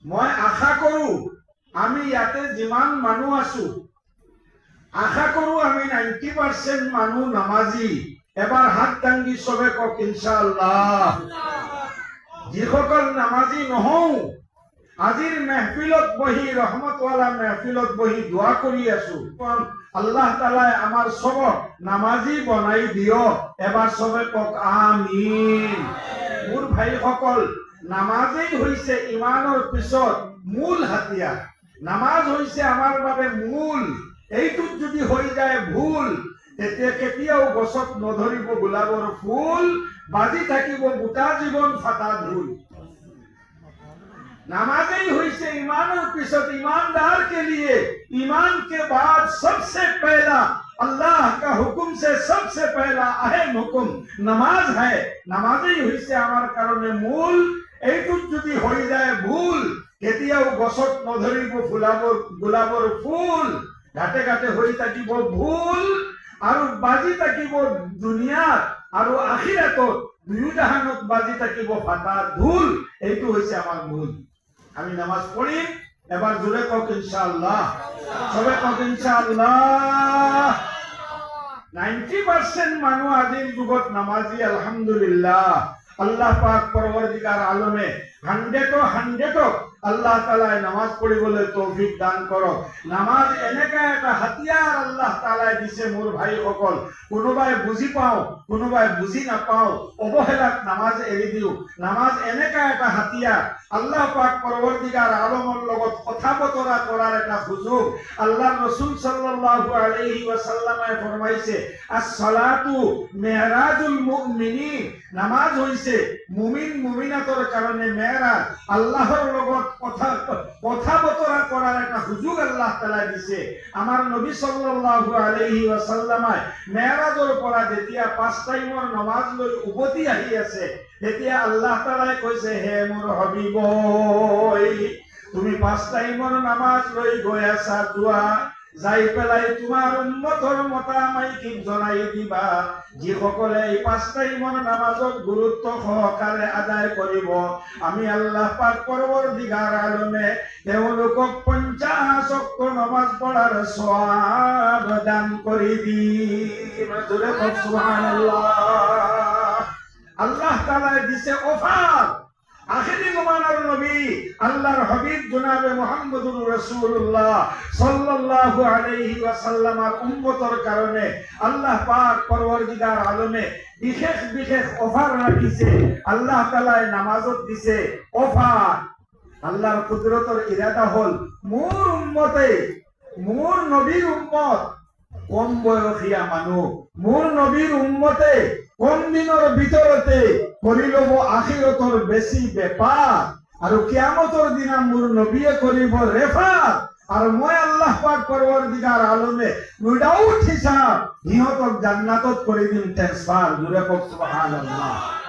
মই আশা কৰো আমি ইয়াতে যিমান মানুহ আছো আশা কৰো আমি 90% মানুহ নামাজি। এবাৰ হাত দাঙি সবে কক ইনশাআল্লাহ। যিসকল নামাজি নহও আজিৰ মেহফিলত বহি ৰহমতওয়ালা মেহফিলত বহি দোয়া কৰি আছো আল্লাহ তাআলাই আমাৰ সবক নামাজি বনাই দিও। এবাৰ সবে কক আমিন। মোৰ ভাইসকল, নামাজেই হৈছে ইমানৰ পিছত মূল হাতিয়াৰ। নামাজ হৈছে আমাৰ বাবে মূল। এইটোত যদি হৈ যায় ভুল, তেতিয়া কেতিয়াও গছত নধৰিব গোলাপৰ ফুল, বাজি থাকিব গোটা জীৱন ফাটা ধুল। नमाज़ें हुई से ईमानों की सत ईमानदार के लिए ईमान के बाद सबसे पहला अल्लाह का हुक्म से सबसे पहला अहम हुक्म नमाज है। नमाज़ें हुई से हमारे कारणे मूल। এইটুক যদি হৈ যায় ভুল, কেতিয়াও গছত নধৰিব গোলাপৰ ফুল, ঘাটে ঘাটে হৈ থাকিব ভুল আৰু বাজি থাকিব দুনিয়াত আৰু আখিৰাতত দুয়ো জাহানত বাজি থাকিব ফাটা ধুল। এইটো হৈছে আমাৰ ভুল। আমি নামাজ পড়িম। এবার জোরে কক ইনশাআল্লাহ। সবে কক ইনশাআল্লাহ। 90% মানুষ আজির যুগত নামাজি আলহামদুলিল্লাহ। আল্লাহ পাক পরবর্তীকার আলমে 100 আল্লাহ তাআলা নামাজ পড়িবলৈ তৌফিক দান করক। নামাজ এনেকা একটা হাতিয়ার আল্লাহ তাআলা দিছে মোর ভাই সকল। কোনোবাই বুঝি পাও, কোনোবাই বুঝি নাপাও, অবহেলাত নামাজ এৰি দিও। নামাজ এনেকা একটা হাতিয়াৰ। আল্লাহ পাক পৰবৰ্তীকাৰ আলমৰ লগত কথা বতৰা কৰাৰ এটা সুযোগ। আল্লাহ ৰাসূল সাল্লাল্লাহু আলাইহি ওয়াসাল্লামে ফৰমাইছে আস-সালাতু মিৰাজুল মুমিনিন। নামাজ হইছে মুমিন মুমিনাতৰ কাৰণে মেৰাজ। আল্লাহৰ লগত কথা বতৰা কৰাৰ এটা সুযোগ আল্লাহ তাআলা দিছে। আমাৰ নবী সাল্লাল্লাহু আলাইহি ওয়াসাল্লামে মেৰাজৰ পৰা যেতিয়া 5 টাইমৰ নামাজ লৈ উভতি আহি আছে, তেতিয়া আল্লাহ তাআলাই কৈছে, হে মোৰ হাবিব, তুমি 5 টাইমৰ নামাজ লৈ গৈ আছা, যোৱা যাই পেলাই তোমাৰ উম্মতৰ মতামাইকিক জনাই দিবা, যিসকলে এই 5 টাইমৰ নামাজক গুৰুত্ব সহকাৰে আদায় কৰিব, আমি আল্লাহ পাক পৰৱৰ্তীগাৰ আলমে তেওঁলোকক 50 ওয়াক্ত নামাজ পঢ়াৰ সওয়াব দান কৰি দিম। জোৰে কক সুবহানাল্লাহ। আল্লাহ তাআলা দিছে অফার। আখিরি জমানার নবী আল্লাহর হাবিব জনাবে মুহাম্মদুর রাসূলুল্লাহ সাল্লাল্লাহু আলাইহি ওয়াসাল্লামের উম্মতের কারণে আল্লাহ পাক পরওয়ারদিগার আলমে বিশেষ বিশেষ অফার রাখিছে। আল্লাহ তাআলা নামাজত দিছে অফার। আল্লাহর কুদরতের ইরাদা হল মোর উম্মতে, মোর নবীর উম্মত কম বয়সীয়া মানুহ, মোর নবীর উম্মতে কম দিনৰ ভিতৰতে কৰি ল'ব আখিৰতৰ বেছি বেপাৰ, আৰু কিয়ামতৰ দিনা মোৰ নবীয়ে কৰিব ৰেফাৰ। আৰু মই আল্লাহ পাক পৰৱৰ্তীগাৰ আলমে উইদাউট হিসাব সিহঁতক জান্নাতত কৰি দিম ট্ৰান্সফাৰ। জোৰে কক সুবহানাল্লাহ।